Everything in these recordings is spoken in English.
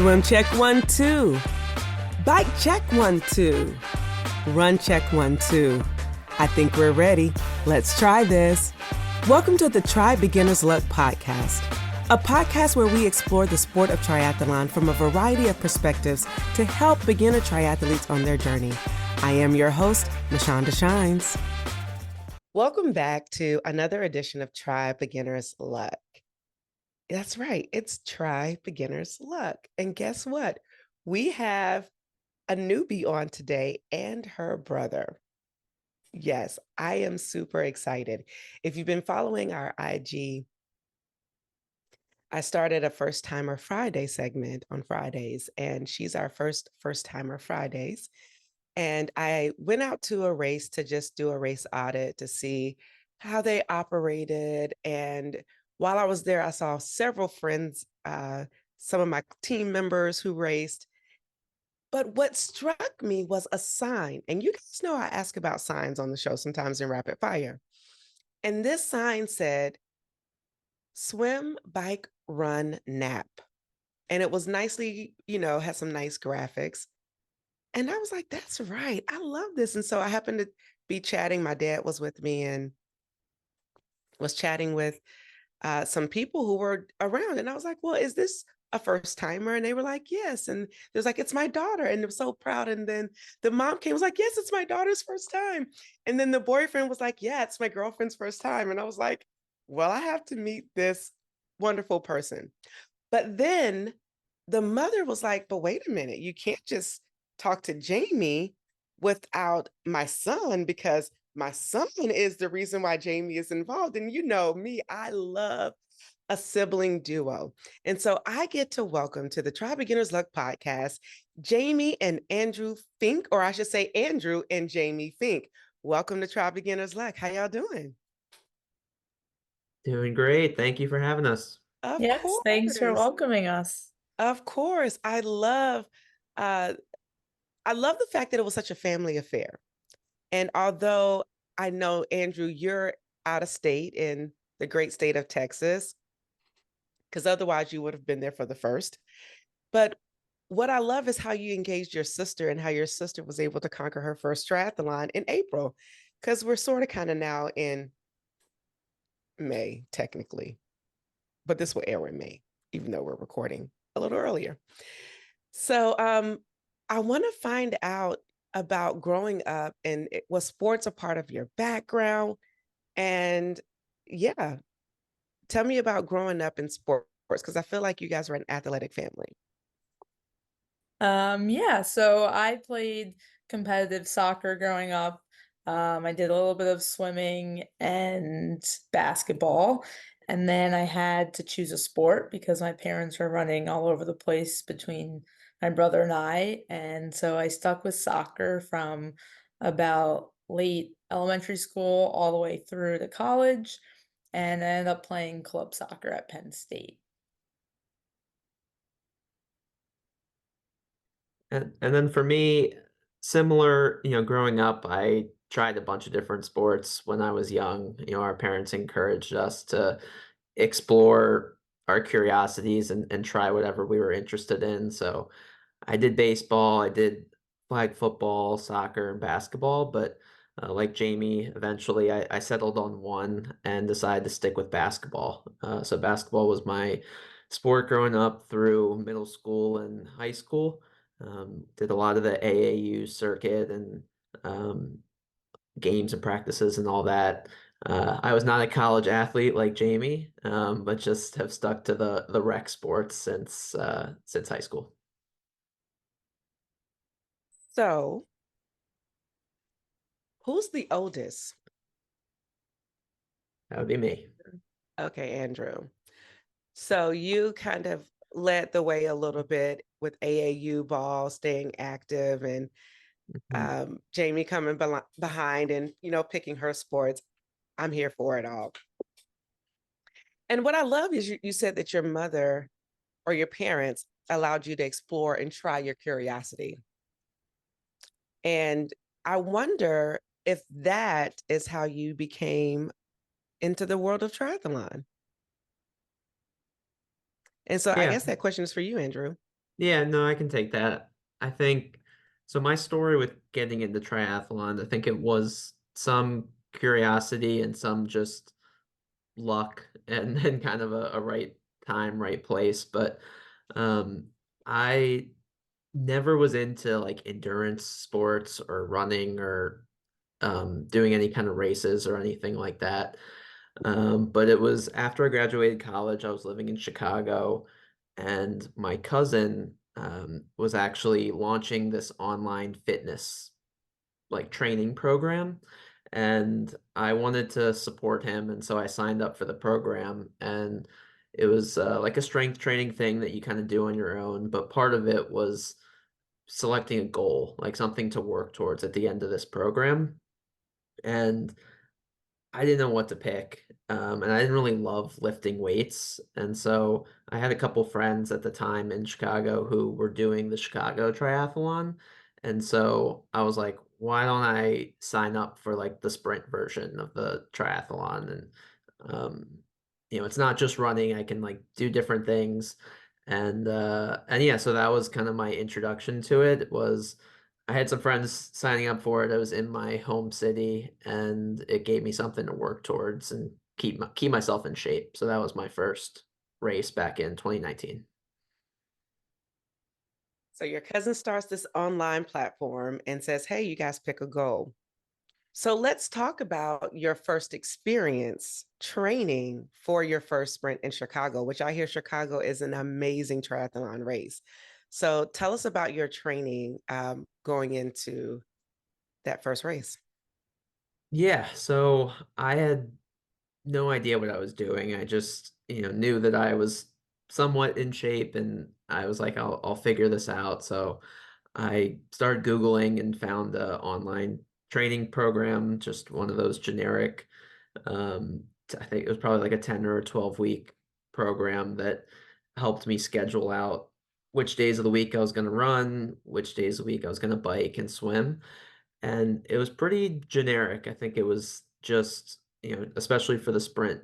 Swim check 1, 2. Bike check 1, 2. Run check 1, 2. I think we're ready. Let's try this. Welcome to the Try Beginner's Luck podcast, a podcast where we explore the sport of triathlon from a variety of perspectives to help beginner triathletes on their journey. I am your host, Mashonda Shines. Welcome back to another edition of Try Beginner's Luck. That's right, it's Try Beginner's Luck. And guess what? We have a newbie on today and her brother. Yes, I am super excited. If you've been following our IG, I started a First Timer Friday segment on Fridays, and she's our First Timer Fridays. And I went out to a race to just do a race audit to see how they operated. And while I was there, I saw several friends, some of my team members who raced. But what struck me was a sign. And you guys know I ask about signs on the show sometimes in rapid fire. And this sign said, swim, bike, run, nap. And it was nicely, had some nice graphics. And I was like, that's right. I love this. And so I happened to be chatting. My dad was with me and was chatting with some people who were around. And I was like, well, is this a first timer? And they were like, yes. And they was like, it's my daughter. And they were so proud. And then the mom came, was like, yes, it's my daughter's first time. And then the boyfriend was like, yeah, it's my girlfriend's first time. And I was like, well, I have to meet this wonderful person. But then the mother was like, but wait a minute, you can't just talk to Jamie without my son, because my son is the reason why Jamie is involved. And you know me, I love a sibling duo. And so I get to welcome to the Try Beginner's Luck podcast, Jamie and Andrew Fink, or I should say Andrew and Jamie Fink. Welcome to Try Beginner's Luck. How y'all doing? Doing great. Thank you for having us. Of Yes, thanks for course. welcoming us. Of course. Uh, I love the fact that it was such a family affair. And although I know, Andrew, you're out of state in the great state of Texas, because otherwise you would have been there for the first. But what I love is how you engaged your sister and how your sister was able to conquer her first triathlon in April, because we're sort of kind of now in May, technically. But this will air in May, even though we're recording a little earlier. So I want to find out about growing up, and was sports a part of your background? And yeah, tell me about growing up in sports, because I feel like you guys are an athletic family. Yeah, so I played competitive soccer growing up. I did a little bit of swimming and basketball, and then I had to choose a sport because my parents were running all over the place between my brother and I, and so I stuck with soccer from about late elementary school all the way through to college, and I ended up playing club soccer at Penn State. And then for me, similar, growing up, I tried a bunch of different sports when I was young. Our parents encouraged us to explore our curiosities and try whatever we were interested in. So I did baseball, I did flag football, soccer, and basketball, but like Jamie, eventually I settled on one and decided to stick with basketball. So basketball was my sport growing up through middle school and high school. Did a lot of the AAU circuit and um, games and practices and all that. I was not a college athlete like Jamie, but just have stuck to the rec sports since high school. So who's the oldest? That would be me. Okay, Andrew. So you kind of led the way a little bit with AAU ball, staying active, and Mhm. Jamie coming behind and, picking her sports. I'm here for it all. And what I love is you said that your mother or your parents allowed you to explore and try your curiosity. And I wonder if that is how you became into the world of triathlon. And so I Yeah. guess that question is for you, Andrew. Yeah, no, I can take that. I think so my story with getting into triathlon, I think it was some curiosity and some just luck and then kind of a right time, right place. But um I never was into like endurance sports or running or doing any kind of races or anything like that. But it was after I graduated college, I was living in Chicago, and my cousin was actually launching this online fitness like training program. And I wanted to support him, and so I signed up for the program. And it was like a strength training thing that you kind of do on your own, but part of it was selecting a goal, like something to work towards at the end of this program. And I didn't know what to pick, and I didn't really love lifting weights, and so I had a couple friends at the time in Chicago who were doing the Chicago Triathlon, and so I was like, "Why don't I sign up for, like, the sprint version of the triathlon?" Um, it's not just running, I can, like, do different things, and yeah, so that was kinda my introduction to it, was I had some friends signing up for it. I was in my home city, and it gave me something to work towards and keep myself in shape. So that was my first race back in 2019. So your cousin starts this online platform and says, "Hey, you guys pick a goal." So let's talk about your first experience training for your first sprint in Chicago, which I hear Chicago is an amazing triathlon race. So tell us about your training going into that first race. Yeah, so I had no idea what I was doing. I just, knew that I was somewhat in shape, and I was like, I'll figure this out. So I started Googling and found a online training program, just one of those generic. I think it was probably like a 10 or a 12-week program that helped me schedule out which days of the week I was going to run, which days of the week I was going to bike and swim. And it was pretty generic. I think it was just, especially for the sprint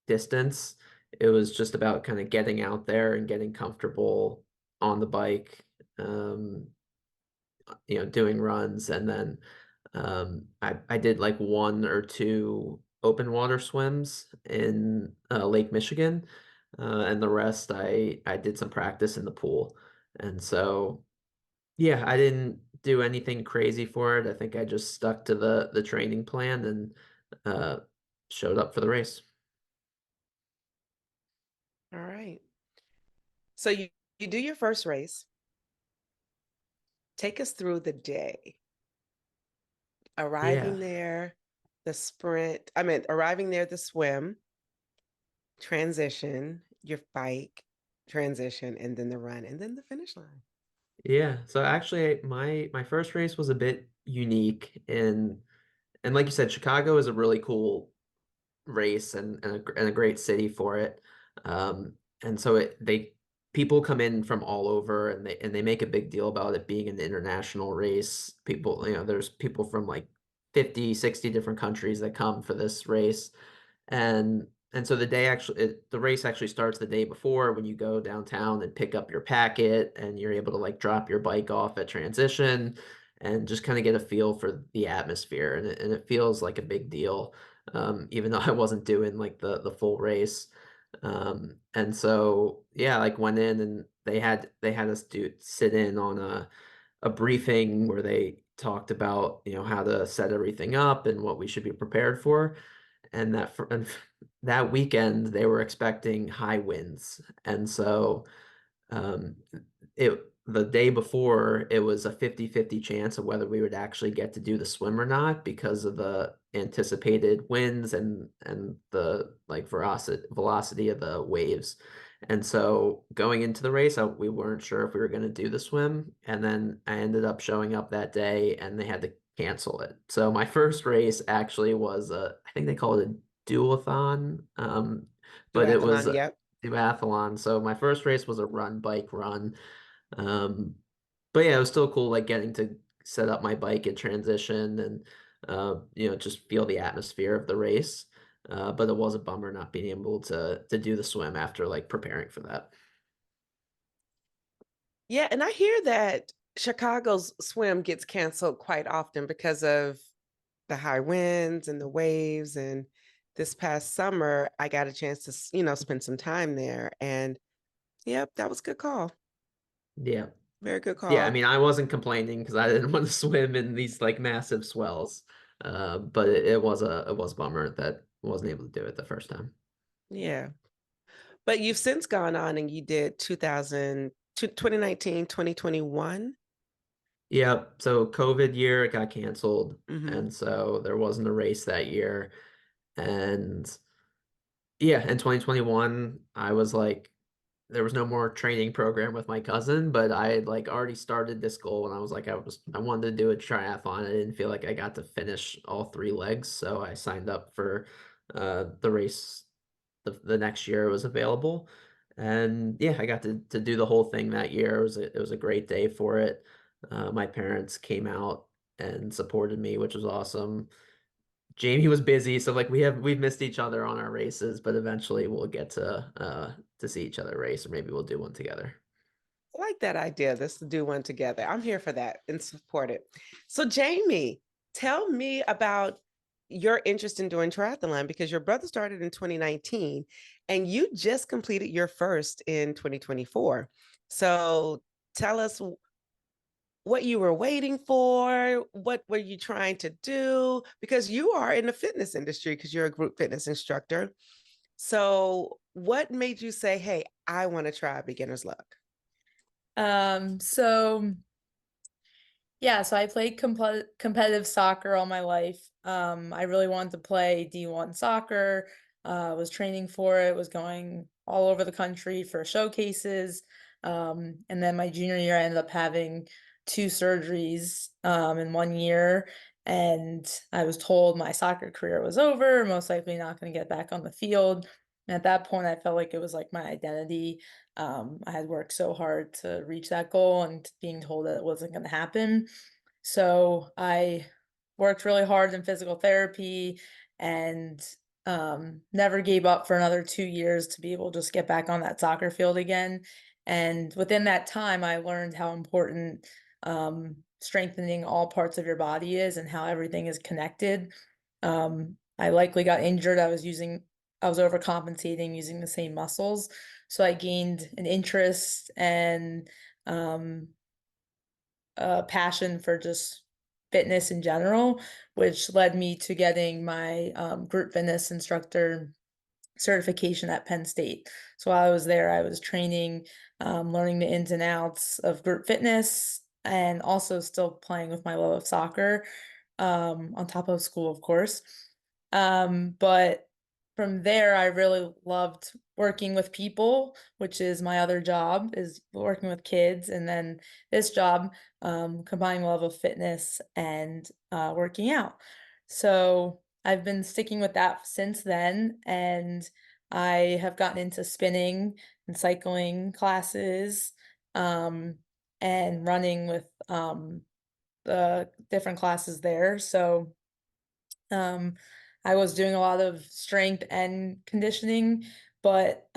distance, it was just about kind of getting out there and getting comfortable on the bike, doing runs. And then I did like one or two open water swims in Lake Michigan, and the rest I did some practice in the pool. And so yeah, I didn't do anything crazy for it. I think I just stuck to the training plan and uh, showed up for the race. All right. So you do your first race. Take us through the day. Yeah, Arriving there, the sprint, I mean, arriving there, the swim, transition, your bike, transition, and then the run, and then the finish line. yeah. So actually, my first race was a bit unique, and like you said, Chicago is a really cool race and a great city for it. And so they people come in from all over, and they make a big deal about it being an international race. People, there's people from like 50, 60 different countries that come for this race. And so the race actually starts the day before when you go downtown and pick up your packet, and you're able to like drop your bike off at transition and just kind of get a feel for the atmosphere, and it feels like a big deal, even though I wasn't doing like the full race. And so yeah, like went in, and they had us do sit in on a briefing where they talked about, how to set everything up and what we should be prepared for. And that weekend they were expecting high winds, and so um, it the day before, it was a 50-50 chance of whether we would actually get to do the swim or not because of the anticipated winds and the like velocity of the waves. And so going into the race, we weren't sure if we were going to do the swim, and then I ended up showing up that day, and they had to cancel it. So my first race actually was I think they call it a duathlon, but it was Duathlon, yep. duathlon. So my first race was a run, bike, run. Um, but yeah, it was still cool, like getting to set up my bike at transition and just feel the atmosphere of the race. But it was a bummer not being able to do the swim after like preparing for that. Yeah, and I hear that Chicago's swim gets canceled quite often because of the high winds and the waves. And this past summer, I got a chance to, spend some time there. And yep, that was a good call. Yeah. Very good Yeah, I call. mean, I wasn't complaining because I didn't want to swim in these like massive swells. But it was a bummer that I wasn't able to do it the first time. Yeah. But you've since gone on and you did 2019, 2021. Yep. So COVID year it got canceled, Mm-hmm. and so there wasn't a race that year. And yeah, in 2021, I was like, there was no more training program with my cousin, but I had like already started this goal and I was like, I wanted to do a triathlon. I didn't feel like I got to finish all three legs, so I signed up for the race the next year it was available. And yeah, I got to do the whole thing that year. It was a great day for it. My parents came out and supported me, which was awesome. Jamie was busy, so like we've missed each other on our races, but eventually we'll get to see each other race, or maybe we'll do one together. I like that idea. Let's do one together. I'm here for that and support it. So, Jamie, tell me about your interest in doing triathlon because your brother started in 2019 and you just completed your first in 2024. So, tell us what you were waiting for, what were you trying to do? Because you are in the fitness industry because you're a group fitness instructor. So, what made you say, hey, I want to try beginner's luck? So yeah, so I played competitive soccer all my life. I really wanted to play D1 soccer. Was training for it, was going all over the country for showcases. And then my junior year, I ended up having two surgeries in 1 year. And I was told my soccer career was over, most likely not going to get back on the field. And at that point, I felt like it was like my identity. I had worked so hard to reach that goal and being told that it wasn't going to happen. So I worked really hard in physical therapy and never gave up for another 2 years to be able to just get back on that soccer field again. And within that time, I learned how important strengthening all parts of your body is and how everything is connected. I likely got injured. I was overcompensating using the same muscles. So I gained an interest and um, a passion for just fitness in general, which led me to getting my group fitness instructor certification at Penn State. So while I was there, I was training, learning the ins and outs of group fitness, and also still playing with my love of soccer, on top of school, of course. But from there, I really loved working with people, which is my other job, is working with kids. And then this job, combining love of fitness and working out. So I've been sticking with that since then, and I have gotten into spinning and cycling classes, um, and running with the different classes there. So um, I was doing a lot of strength and conditioning, but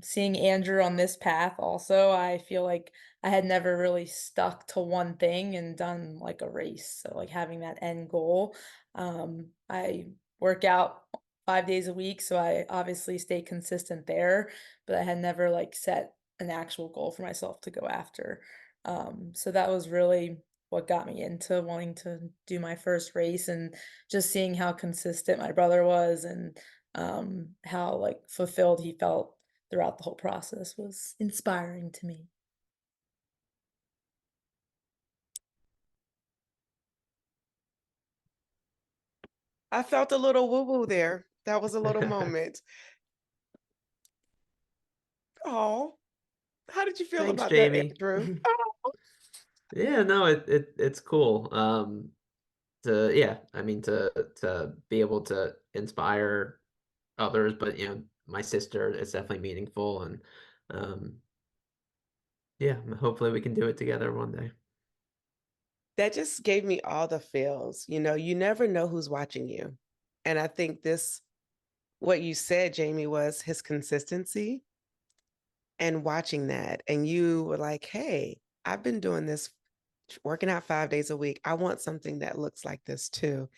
seeing Andrew on this path also, I feel like I had never really stuck to one thing and done like a race. So like having that end goal. I work out 5 days a week, so I obviously stay consistent there, but I had never like set an actual goal for myself to go after. So that was really what got me into wanting to do my first race, and just seeing how consistent my brother was and how like fulfilled he felt throughout the whole process was inspiring to me. I felt a little woo woo there. That was a little moment. Oh, how did you feel Thanks, about that, Jamie. Andrew? Yeah, no, it's cool. Yeah, I mean to be able to inspire others, but my sister is definitely meaningful, and um, yeah, hopefully we can do it together one day. That just gave me all the feels. You never know who's watching you. And I think what you said, Jamie, was his consistency and watching that. And you were like, hey, I've been doing this, working out 5 days a week. I want something that looks like this too.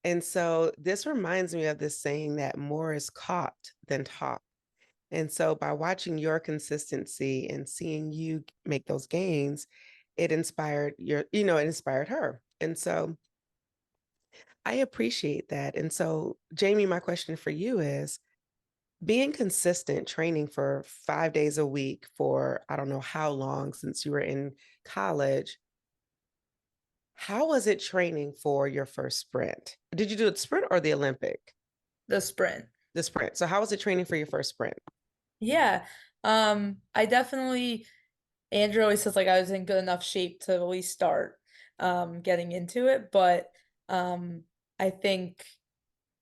And so this reminds me of this saying that more is caught than taught. And so by watching your consistency and seeing you make those gains, it inspired it inspired her. And so I appreciate that. And so, Jamie, my question for you is being consistent training for 5 days a week for I don't know how long since you were in college. How was it training for your first sprint? Did you do the sprint or the Olympic? The sprint. The sprint. So how was it training for your first sprint? Yeah. I definitely, Andrew always says like I was in good enough shape to at least start getting into it, but I think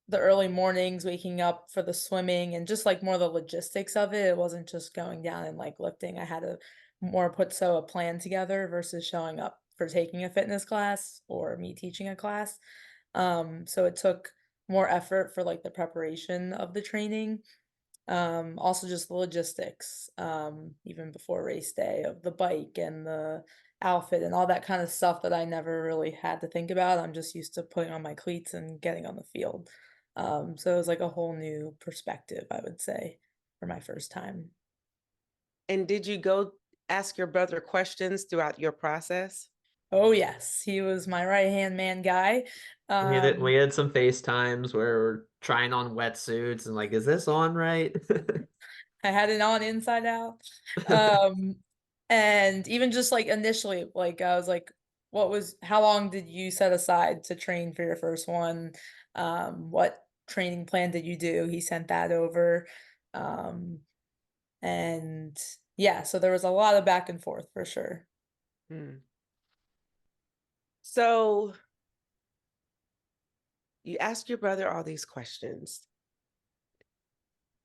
the early mornings, waking up for the swimming and just like more the logistics of it. It wasn't just going down and like lifting. I had to more put a plan together versus showing up for taking a fitness class or me teaching a class. So it took more effort for like the preparation of the training. Also just the logistics, even before race day of the bike and the outfit and all that kind of stuff that I never really had to think about. I'm just used to putting on my cleats and getting on the field. So it was like a whole new perspective, I would say, for my first time. And did you go ask your brother questions throughout your process? Oh yes, he was my right-hand man guy. We Um, had some FaceTimes where we're trying on wetsuits and like, is this on right? I had it on inside out. Um, and even just like initially, like I was like, how long did you set aside to train for your first one? What training plan did you do? He sent that over. Um, and yeah, so there was a lot of back and forth for sure. Hmm. So you ask your brother all these questions.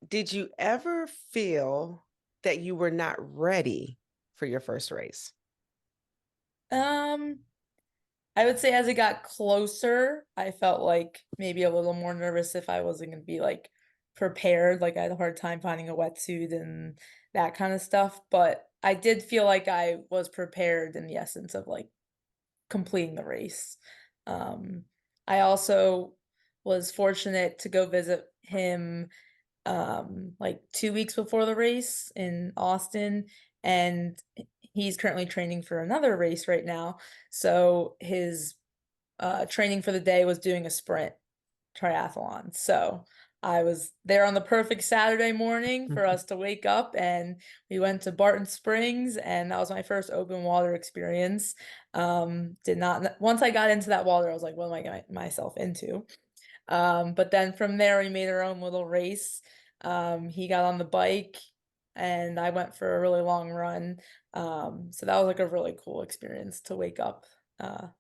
Did you ever feel that you were not ready for your first race? Um, I would say as it got closer, I felt like maybe a little more nervous if I wasn't gonna be like prepared. Like I had a hard time finding a wetsuit and that kind of stuff. But I did feel like I was prepared in the essence of like completing the race. Um, I also was fortunate to go visit him like 2 weeks before the race in Austin, and he's currently training for another race right now. So his training for the day was doing a sprint triathlon. So I was there on the perfect Saturday morning for us to wake up, and we went to Barton Springs, and that was my first open water experience. Did not once I got into that water, I was like, what am I getting myself into? But then from there, we made our own little race. He got on the bike, and I went for a really long run. So that was like a really cool experience to wake up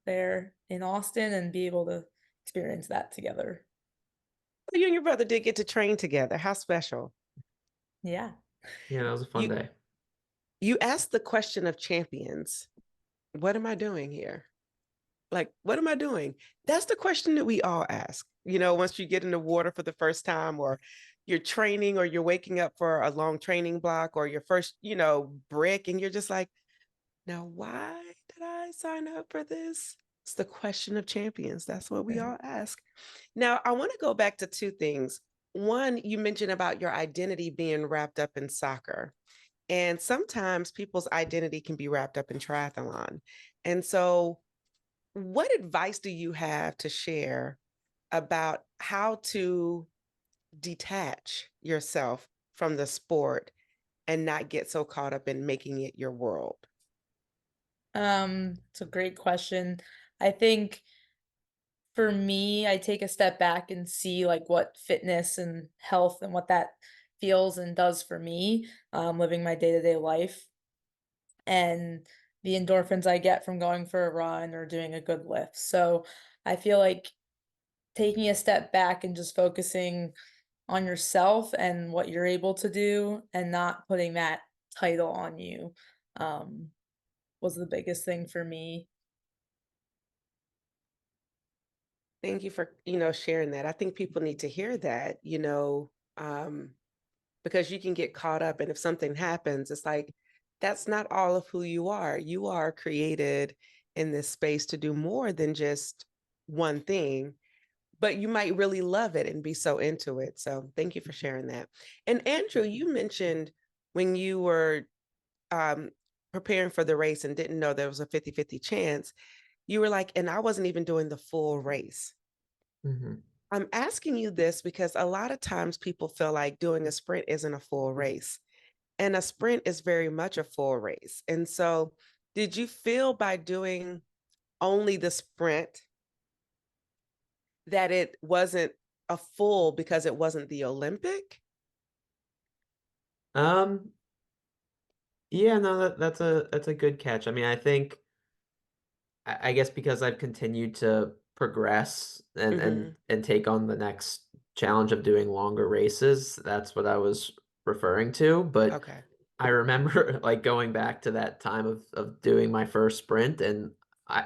there in Austin and be able to experience that together. You and your brother did get to train together. How special. Yeah. Yeah, that was a fun You day. you asked the question of champions. What am I doing here? Like, what am I doing? That's the question that we all ask. Once you get in the water for the first time, or you're training, or you're waking up for a long training block, or your first, brick, and you're just like, now, why did I sign up for this? It's the question of champions. That's what we Right. all ask. Now, I want to go back to two things. One, you mentioned about your identity being wrapped up in soccer. And sometimes people's identity can be wrapped up in triathlon. And so, what advice do you have to share about how to detach yourself from the sport and not get so caught up in making it your world? It's a great question. I think for me, I take a step back and see like what fitness and health and what that feels and does for me, living my day-to-day life and the endorphins I get from going for a run or doing a good lift. So I feel like taking a step back and just focusing on yourself and what you're able to do and not putting that title on you um, was the biggest thing for me. Thank you for, sharing that. I think people need to hear that, um, because you can get caught up, and if something happens, it's like, that's not all of who you are. You are created in this space to do more than just one thing, but you might really love it and be so into it. So thank you for sharing that. And Andrew, you mentioned when you were um, preparing for the race and didn't know there was a 50-50 chance, you were like, and I wasn't even doing the full race. Mhm. I'm asking you this because a lot of times people feel like doing a sprint isn't a full race, and a sprint is very much a full race. And so, did you feel by doing only the sprint that it wasn't a full because it wasn't the Olympic? Um, yeah, no, that's a good catch. I mean, I think I guess because I've continued to progress and Mm-hmm. take on the next challenge of doing longer races, that's what I was referring to. But Okay. I remember like going back to that time of doing my first sprint, and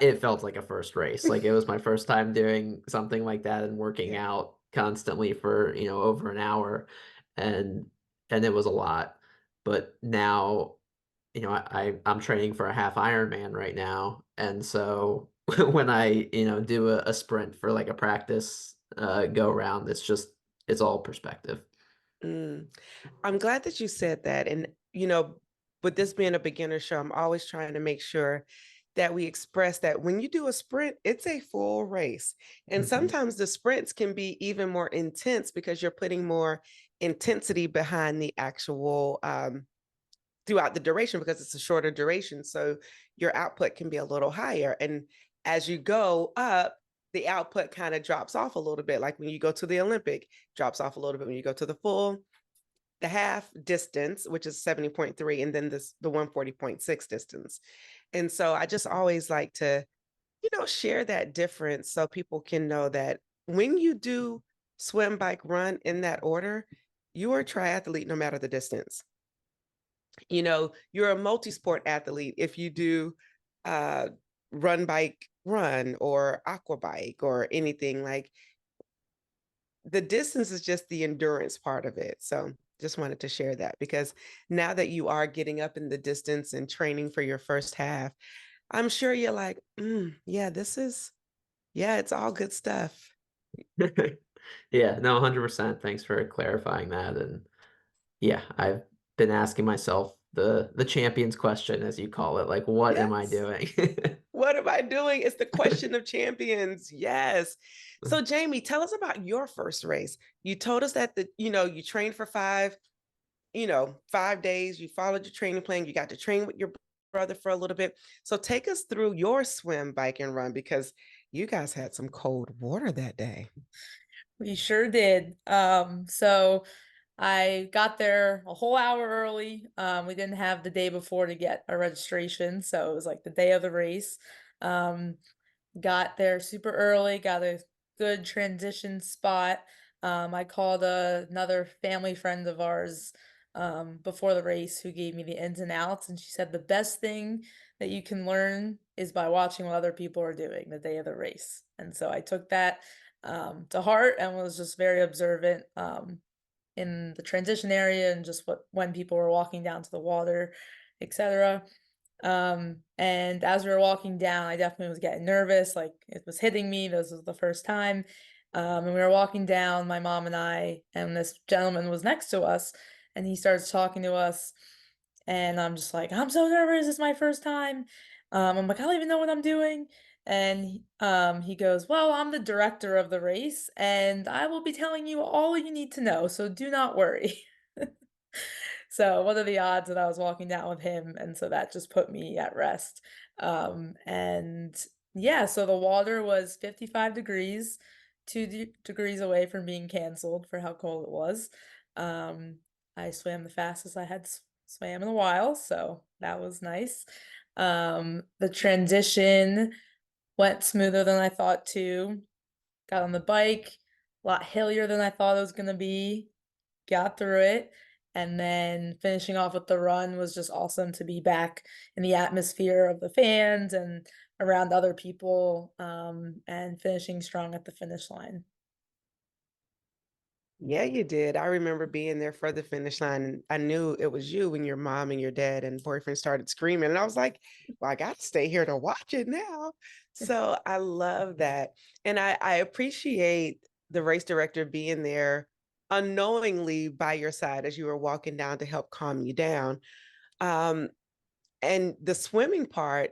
it felt like a first race. Like it was my first time doing something like that and working Yeah. out constantly for, over an hour, and it was a lot. But now, I'm training for a half Ironman right now, and so when I, do a sprint for like a practice go round, it's all perspective. Mm. I'm glad that you said that. And, with this being a beginner show, I'm always trying to make sure that we express that when you do a sprint, it's a full race. And Mhm. sometimes the sprints can be even more intense because you're putting more intensity behind the actual throughout the duration because it's a shorter duration. So your output can be a little higher. And as you go up, the output kind of drops off a little bit. Like when you go to the Olympic, drops off a little bit when you go to the full, the half distance, which is 70.3, and then the 140.6 distance. And so I just always like to, share that difference so people can know that when you do swim, bike, run in that order, you are a triathlete no matter the distance. You're a multi-sport athlete if you do uh run, bike, run, or aqua bike or anything. Like, the distance is just the endurance part of it. So just wanted to share that because now that you are getting up in the distance and training for your first half, I'm sure you're like, yeah, yeah, it's all good stuff. Yeah, no, 100%. Thanks for clarifying that. And yeah, I've been asking myself the champions question, as you call it, like, what am I Yes. doing? What am I doing? It's the question of champions. Yes. So Jamie, tell us about your first race. You told us that you trained for 5 days, you followed your training plan, you got to train with your brother for a little bit. So take us through your swim, bike, and run because you guys had some cold water that day. We sure did. So I got there a whole hour early. We didn't have the day before to get our registration, so it was like the day of the race. Um, got there super early, got a good transition spot. I called another family friend of ours before the race who gave me the ins and outs, and she said the best thing that you can learn is by watching what other people are doing the day of the race. And so I took that to heart and was just very observant in the transition area and just when people were walking down to the water, etc. And as we were walking down, I definitely was getting nervous, like it was hitting me. This was the first time. And we were walking down, my mom and I, and this gentleman was next to us, and he starts talking to us. And I'm just like, I'm so nervous. It's my first time. I'm like, I don't even know what I'm doing. And he goes, well, I'm the director of the race, and I will be telling you all you need to know. So do not worry. So what are the odds that I was walking down with him? And so that just put me at rest. And yeah, so the water was 55 degrees, 2 degrees away from being canceled for how cold it was. Um, I swam the fastest I had swam in a while, so that was nice. The transition went smoother than I thought to. Got on the bike, a lot hillier than I thought it was gonna be, got through it, and then finishing off with the run was just awesome to be back in the atmosphere of the fans and around other people, and finishing strong at the finish line. Yeah, you did. I remember being there for the finish line, and I knew it was you when your mom and your dad and boyfriend started screaming. And I was like, well, I got to stay here to watch it now. So I love that. And I appreciate the race director being there unknowingly by your side as you were walking down to help calm you down. Um, and the swimming part,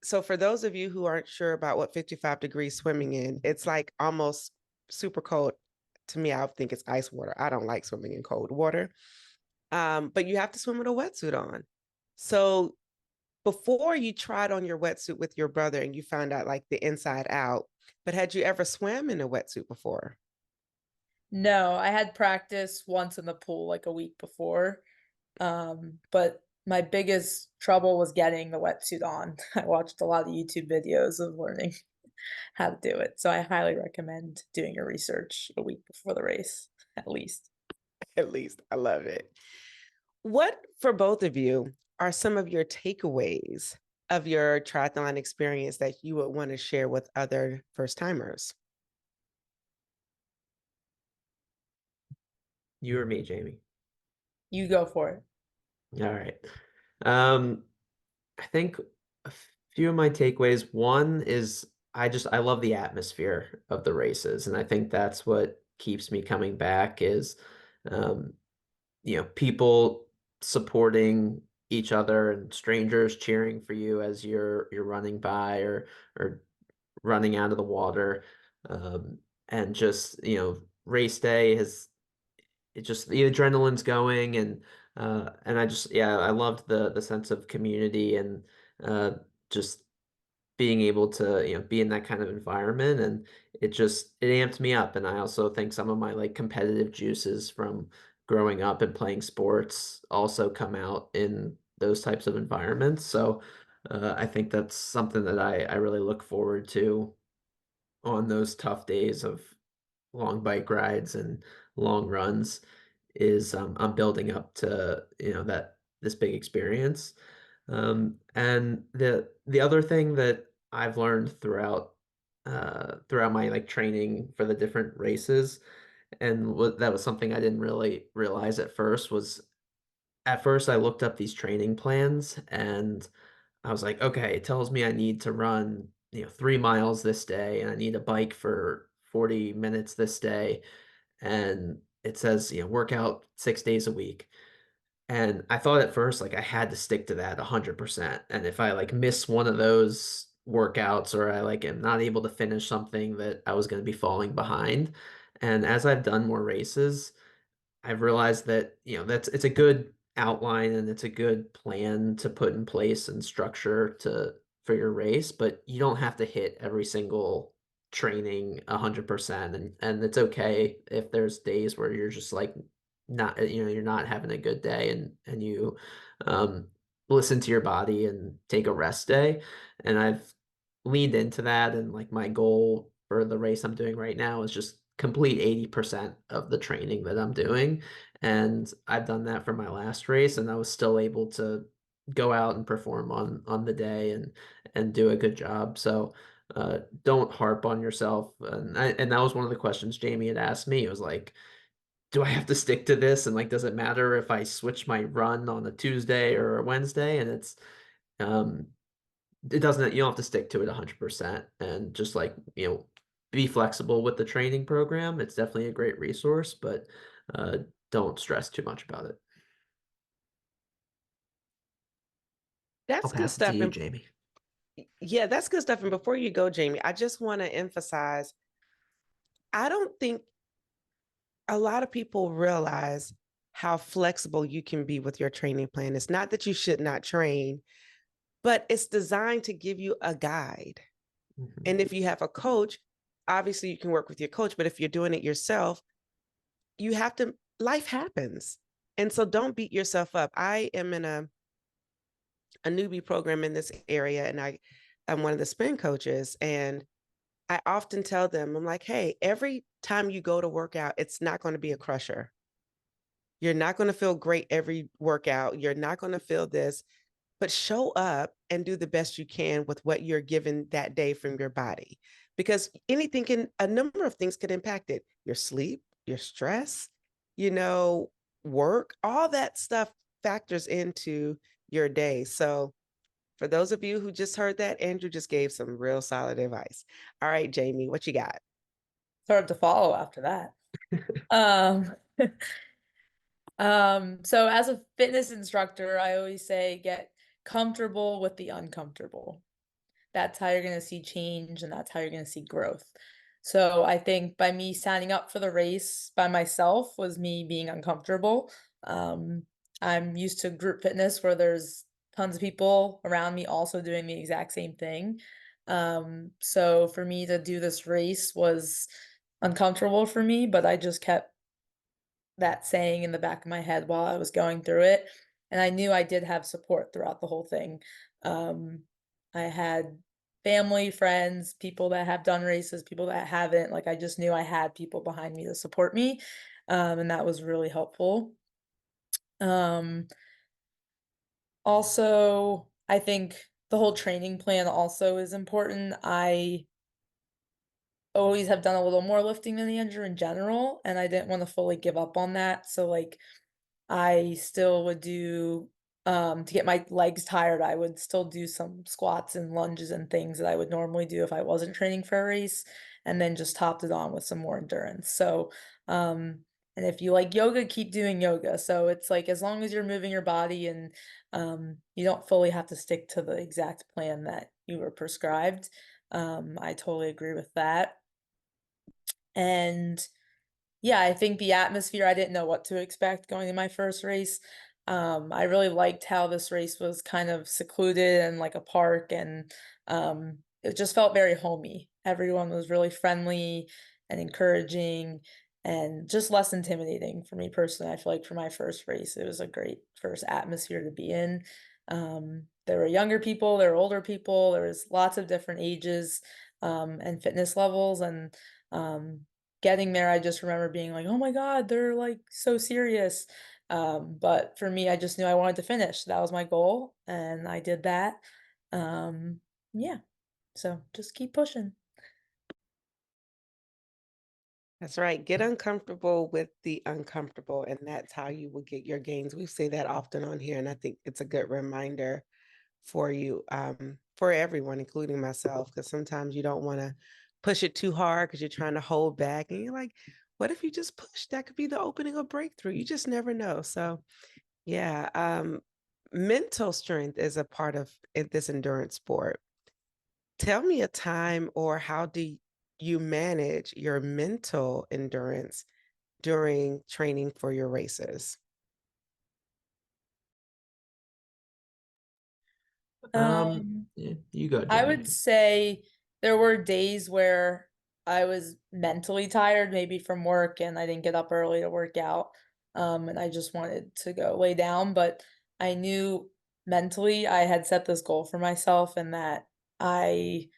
so for those of you who aren't sure about what 55 degrees swimming in, it's like almost super cold. To me, I think it's ice water. I don't like swimming in cold water. But you have to swim with a wetsuit on. So before you tried on your wetsuit with your brother and you found out like the inside out, but had you ever swam in a wetsuit before? No, I had practice once in the pool like a week before. But my biggest trouble was getting the wetsuit on. I watched a lot of YouTube videos of learning how to do it. So I highly recommend doing your research a week before the race, at least. At least I love it. What, for both of you, are some of your takeaways of your triathlon experience that you would want to share with other first timers? You or me, Jamie? You go for it. All right. Um, I think a few of my takeaways. One is I love the atmosphere of the races, and I think that's what keeps me coming back is um, people supporting each other and strangers cheering for you as you're running by or running out of the water. Um, and just, race day has it just the adrenaline's going and I just yeah, I loved the sense of community and just being able to, be in that kind of environment and it amped me up. And I also think some of my like competitive juices from growing up and playing sports also come out in those types of environments. So I think that's something that I really look forward to on those tough days of long bike rides and long runs is I'm building up to that this big experience. And the other thing that I've learned throughout my like training for the different races, and what that was something I didn't really realize at first was at first I looked up these training plans and I was like, okay, it tells me I need to run 3 miles this day and I need a bike for 40 minutes this day and it says work out 6 days a week. And I thought at first like I had to stick to that 100%. And if I like miss one of those workouts or I like am not able to finish something that I was going to be falling behind. And as I've done more races, I've realized that, it's a good outline and it's a good plan to put in place and structure to for your race, but you don't have to hit every single training 100%. And it's okay if there's days where you're just like not, you're not having a good day and you um listen to your body and take a rest day. And I've leaned into that and like my goal for the race I'm doing right now is just complete 80% of the training that I'm doing. And I've done that for my last race and I was still able to go out and perform on the day and do a good job. So don't harp on yourself. And that was one of the questions Jamie had asked me. It was like, do I have to stick to this? And like, does it matter if I switch my run on a Tuesday or a Wednesday? And um, it doesn't, you don't have to stick to it 100% and just like, be flexible with the training program. It's definitely a great resource, but uh, don't stress too much about it. I'll That's good pass it to stuff. you, And Jamie. yeah, that's good stuff. And before you go, Jamie, I just want to emphasize I don't think a lot of people realize how flexible you can be with your training plan. It's not that you should not train, but it's designed to give you a guide. Mhm. And if you have a coach, obviously you can work with your coach, but if you're doing it yourself, you have to, life happens. And so don't beat yourself up. I am in a newbie program in this area, and I'm one of the spin coaches. And I often tell them, I'm like, hey, every time you go to work out, it's not going to be a crusher. You're not going to feel great every workout. You're not going to feel this, but show up and do the best you can with what you're given that day from your body. Because a number of things could impact it. Your sleep, your stress, you know, work, all that stuff factors into your day. So, for those of you who just heard that, Andrew just gave some real solid advice. All right, Jamie, what you got? It's hard to follow after that. Um, so as a fitness instructor, I always say get comfortable with the uncomfortable. That's how you're going to see change and that's how you're going to see growth. So I think by me signing up for the race by myself was me being uncomfortable. Um, I'm used to group fitness where there's tons of people around me also doing the exact same thing. So for me to do this race was uncomfortable for me, but I just kept that saying in the back of my head while I was going through it. And I knew I did have support throughout the whole thing. I had family, friends, people that have done races, people that haven't. Like I just knew I had people behind me to support me. And that was really helpful. Um, Also, I think the whole training plan also is important. I always have done a little more lifting than Andrew in general, and I didn't want to fully give up on that. So like I still would do to get my legs tired, I would still do some squats and lunges and things that I would normally do if I wasn't training for a race, and then just topped it on with some more endurance. So and if you like yoga, keep doing yoga. So it's like as long as you're moving your body and you don't fully have to stick to the exact plan that you were prescribed. I totally agree with that. And yeah, I think the atmosphere, I didn't know what to expect going to my first race. I really liked how this race was kind of secluded and like a park, and it just felt very homey. Everyone was really friendly and encouraging and just less intimidating for me personally. I feel like for my first race, it was a great first atmosphere to be in. There were younger people, there were older people, there was lots of different ages and fitness levels, and getting there, I just remember being like, "Oh my God, they're like so serious." But for me, I just knew I wanted to finish. That was my goal, and I did that. Yeah, so just keep pushing. That's right. Get uncomfortable with the uncomfortable, and that's how you will get your gains. We say that often on here, and I think it's a good reminder for you, for everyone, including myself, because sometimes you don't want to push it too hard because you're trying to hold back, and you're like, what if you just push? That could be the opening of breakthrough. You just never know. So, yeah, mental strength is a part of this endurance sport. Tell me a time or how do you manage your mental endurance during training for your races? Yeah, you go, I Jamie. would say there were days where I was mentally tired, maybe from work, and I didn't get up early to work out. And I just wanted to go lay down, but I knew mentally I had set this goal for myself and that I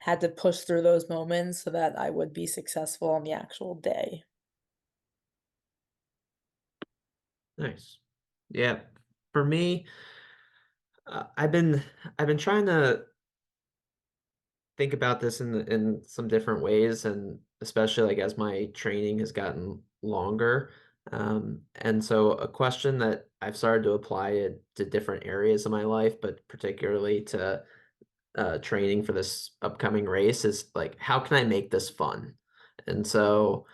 had to push through those moments so that I would be successful on the actual day. Nice. Yeah. For me, I've been trying to think about this in some different ways, and especially like as my training has gotten longer. And so a question that I've started to apply it to different areas of my life, but particularly to training for this upcoming race is like, how can I make this fun? And so,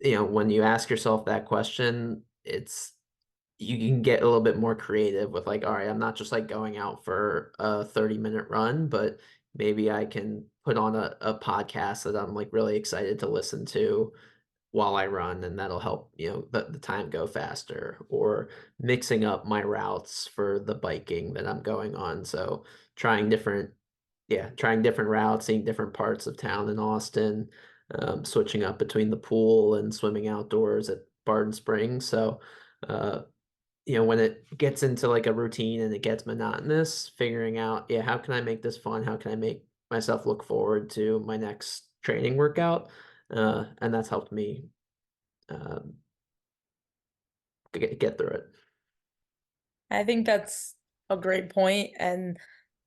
when you ask yourself that question, you can get a little bit more creative with like, all right, I'm not just like going out for a 30-minute run, but maybe I can put on a podcast that I'm like really excited to listen to while I run, and that'll help, the time go faster, or mixing up my routes for the biking that I'm going on. So trying different, yeah, trying different routes, seeing different parts of town in Austin, switching up between the pool and swimming outdoors at Barton Springs. So, uh, when it gets into like a routine and it gets monotonous, figuring out, yeah, how can I make this fun? How can I make myself look forward to my next training workout? And that's helped me um, get through it. I think that's a great point, and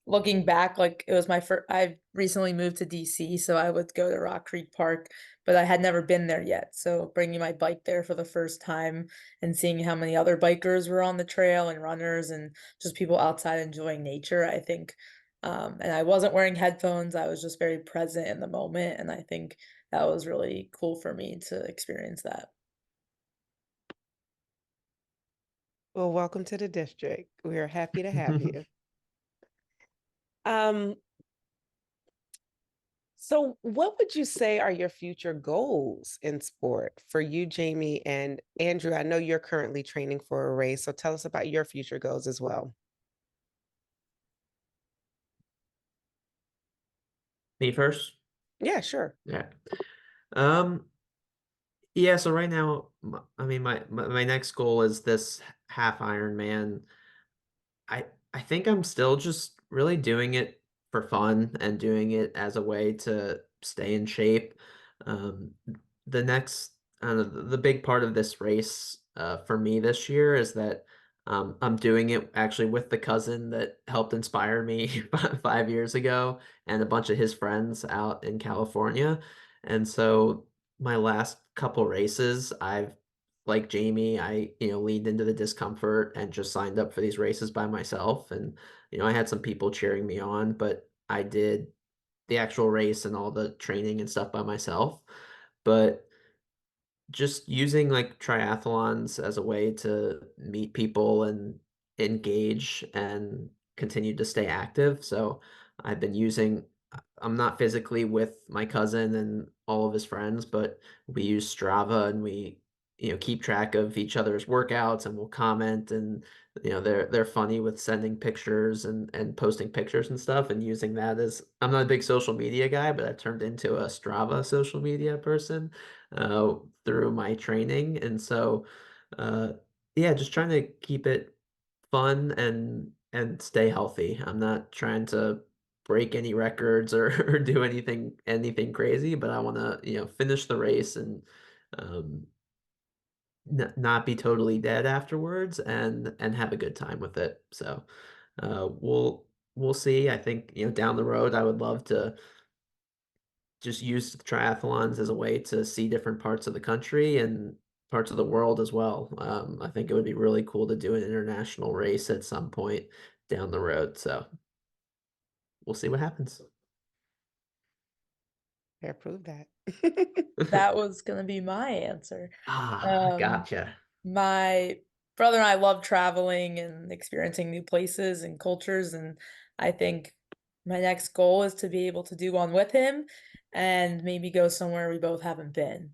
looking back, like, it was my first. I recently moved to DC, so I would go to Rock Creek Park, but I had never been there yet, so bringing my bike there for the first time and seeing how many other bikers were on the trail and runners and just people outside enjoying nature, I think, and I wasn't wearing headphones, I was just very present in the moment, and I think that was really cool for me to experience that. Well, welcome to the district. We are happy to have you. Um, so what would you say are your future goals in sport for you, Jamie and Andrew? I know you're currently training for a race, so tell us about your future goals as well. Me first? Yeah, sure. Yeah. Um, yeah, so right now, I mean, my next goal is this half Ironman. I think I'm still just really doing it for fun and doing it as a way to stay in shape. Um, the next, the big part of this race for me this year is that I'm doing it actually with the cousin that helped inspire me 5 years ago and a bunch of his friends out in California. And so my last couple races, I've like Jamie, leaned into the discomfort and just signed up for these races by myself. And, I had some people cheering me on, but I did the actual race and all the training and stuff by myself. But just using like triathlons as a way to meet people and engage and continue to stay active. So I've been using, I'm not physically with my cousin and all of his friends, but we use Strava and we, keep track of each other's workouts and we'll comment and they're funny with sending pictures and posting pictures and stuff and using that as I'm not a big social media guy, but I've turned into a Strava social media person through my training. And so, uh, yeah, just trying to keep it fun and stay healthy. I'm not trying to break any records or, or do anything crazy, but I want to, finish the race and um, not be totally dead afterwards and have a good time with it. So, we'll see. I think, down the road, I would love to just use triathlons as a way to see different parts of the country and parts of the world as well. I think it would be really cool to do an international race at some point down the road. So we'll see what happens. Yeah, prove that. That was gonna be my answer. Um, Gotcha. my brother and I love traveling and experiencing new places and cultures, and I think my next goal is to be able to do one with him and maybe go somewhere we both haven't been.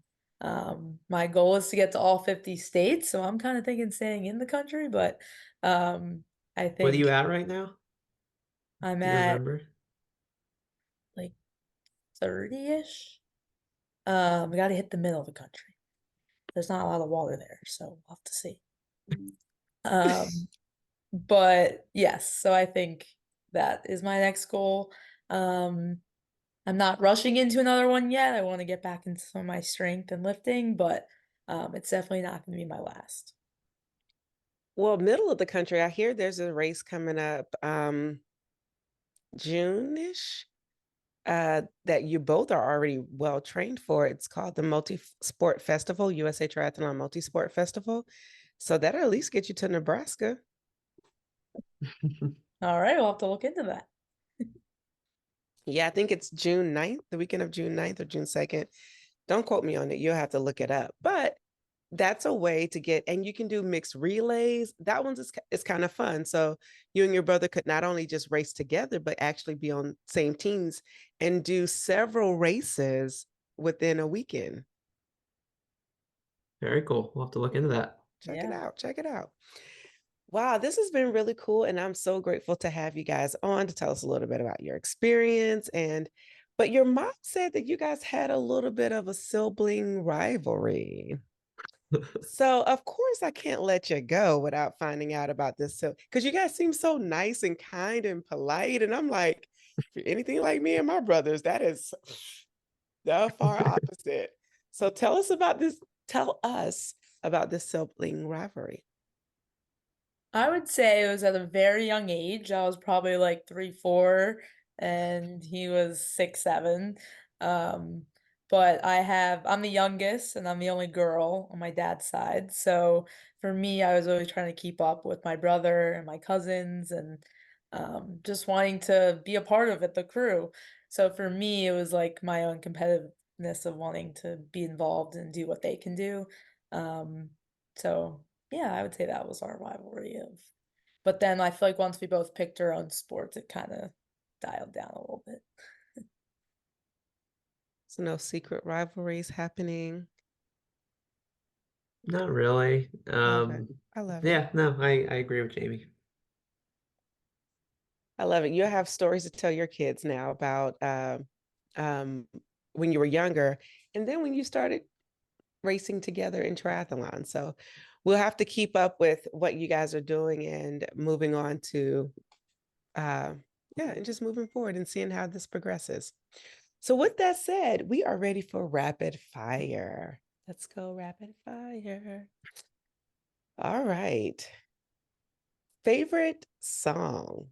My goal is to get to all 50 states, so I'm kind of thinking staying in the country, but I What are you think at right now? I'm Do you at remember? like 30-ish. We got to hit the middle of the country. There's not a lot of water there, so we'll have to see. Um, but yes, so I think that is my next goal. Um, I'm not rushing into another one yet. I want to get back into some of my strength and lifting, but it's definitely not going to be my last. Well, middle of the country, I hear there's a race coming up June-ish that you both are already well trained for. It's called the Multi-Sport Festival, USA Triathlon Multi-Sport Festival. So that'll at least get you to Nebraska. All right, we'll have to look into that. Yeah, I think it's June 9th, the weekend of June 9th or June 2nd. Don't quote me on it. You'll have to look it up. But that's a way to get, and you can do mixed relays. That one's is kind of fun. So you and your brother could not only just race together, but actually be on same teams and do several races within a weekend. Very cool. We'll have to look into that. Check it Yeah. out. Check it out. Wow, this has been really cool. And I'm so grateful to have you guys on to tell us a little bit about your experience. But your mom said that you guys had a little bit of a sibling rivalry. So of course I can't let you go without finding out about this. So because you guys seem so nice and kind and polite. And I'm like, if you're anything like me and my brothers, that is the far opposite. So tell us about this. Tell us about this sibling rivalry. I would say it was at a very young age. I was probably like 3, 4, and he was 6, 7. Um, but I'm the youngest and I'm the only girl on my dad's side. So for me, I was always trying to keep up with my brother and my cousins and just wanting to be a part of it, the crew. So for me, it was like my own competitiveness of wanting to be involved and do what they can do. Um, so yeah, I would say that was our rivalry of but then I feel like once we both picked our own sports, it kinda dialed down a little bit. So no secret rivalries happening. Not really. Love it. I love it. Yeah, no, I agree with Jamie. I love it. You have stories to tell your kids now about um, when you were younger, and then when you started racing together in triathlon. So we'll have to keep up with what you guys are doing and moving on to, uh, yeah, and just moving forward and seeing how this progresses. So with that said, we are ready for rapid fire. Let's go rapid fire. All right. Favorite song?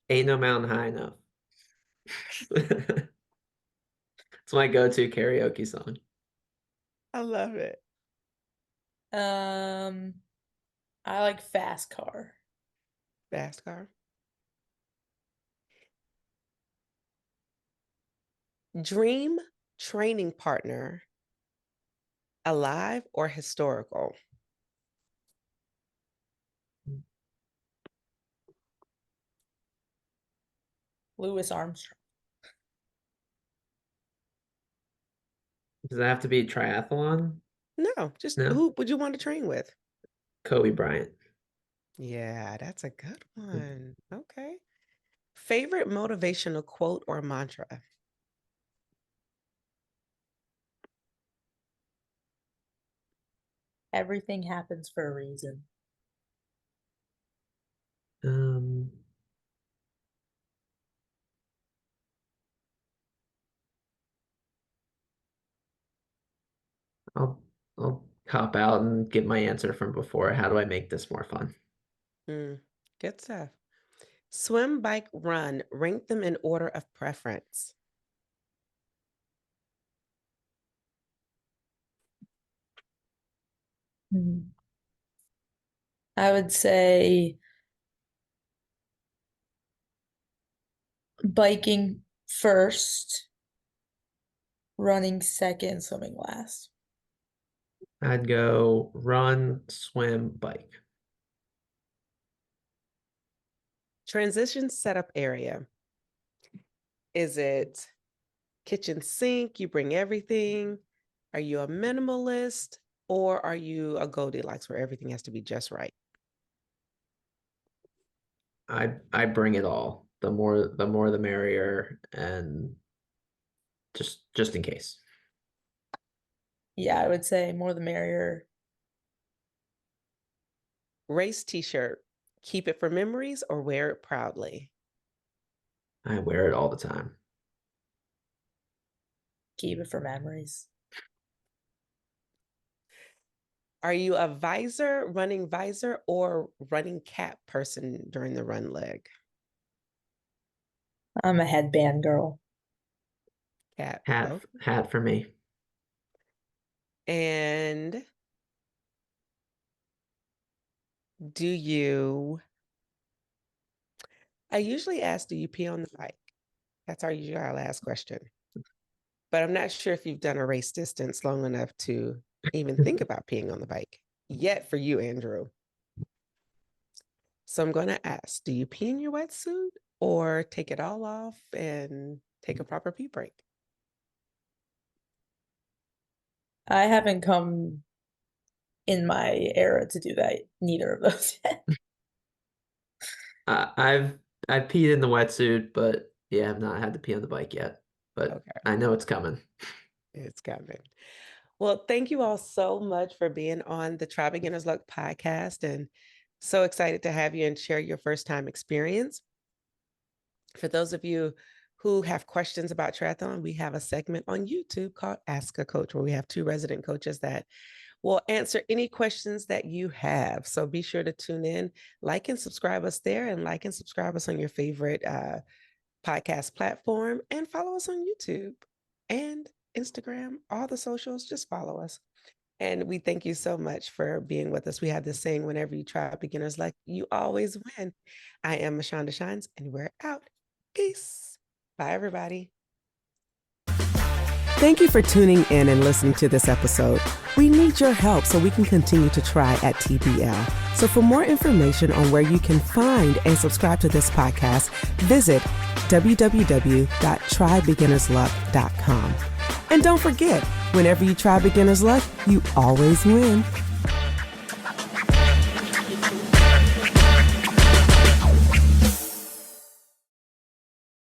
Ain't no mountain high enough. It's my go-to karaoke song. I love it. Um, I like Fast Car. Fast car. Dream training partner, alive or historical? Louis Armstrong. Does it have to be triathlon? No, just No? who would you want to train with? Kobe Bryant. Yeah, that's a good one. Okay. Favorite motivational quote or mantra? Everything happens for a reason. Um, I'll I'll cop out and give my answer from before. How do I make this more fun? Mm, good stuff. Swim, bike, run. Rank them in order of preference. Mhm. I would say biking first, running second, swimming last. I'd go run, swim, bike. Transition setup area. Is it kitchen sink? You bring everything? Are you a minimalist or are you a Goldilocks where everything has to be just right? I bring it all. The more the merrier, and just in case. Yeah, I would say more the merrier. Race t-shirt. Keep it for memories or wear it proudly. I wear it all the time. Keep it for memories. Are you a running visor, or running cap person during the run leg? I'm a headband girl. Cap. Hat Okay. hat for me. And do you, I usually ask, do you pee on the bike? That's our last question. But I'm not sure if you've done a race distance long enough to even think about peeing on the bike yet for you, Andrew. So I'm going to ask, do you pee in your wetsuit or take it all off and take a proper pee break? I haven't come in my era to do that, neither of those yet. I've peed in the wetsuit, but yeah, I've not had to pee on the bike yet. But Okay, I know it's coming. it's coming. Well, thank you all so much for being on the Try Beginner's Luck podcast, and so excited to have you and share your first time experience. For those of you who have questions about triathlon, we have a segment on YouTube called Ask a Coach, where we have two resident coaches that We'll answer any questions that you have. So be sure to tune in, like and subscribe us there, and like and subscribe us on your favorite podcast platform, and follow us on YouTube and Instagram, all the socials. Just follow us. And we thank you so much for being with us. We have this saying, whenever you try beginners luck, you always win. I am Mashonda Shines, and we're out. Peace. Bye, everybody. Thank you for tuning in and listening to this episode. We need your help so we can continue to try at TBL. So for more information on where you can find and subscribe to this podcast, visit www.trybeginnersluck.com. And don't forget, whenever you try beginner's luck, you always win.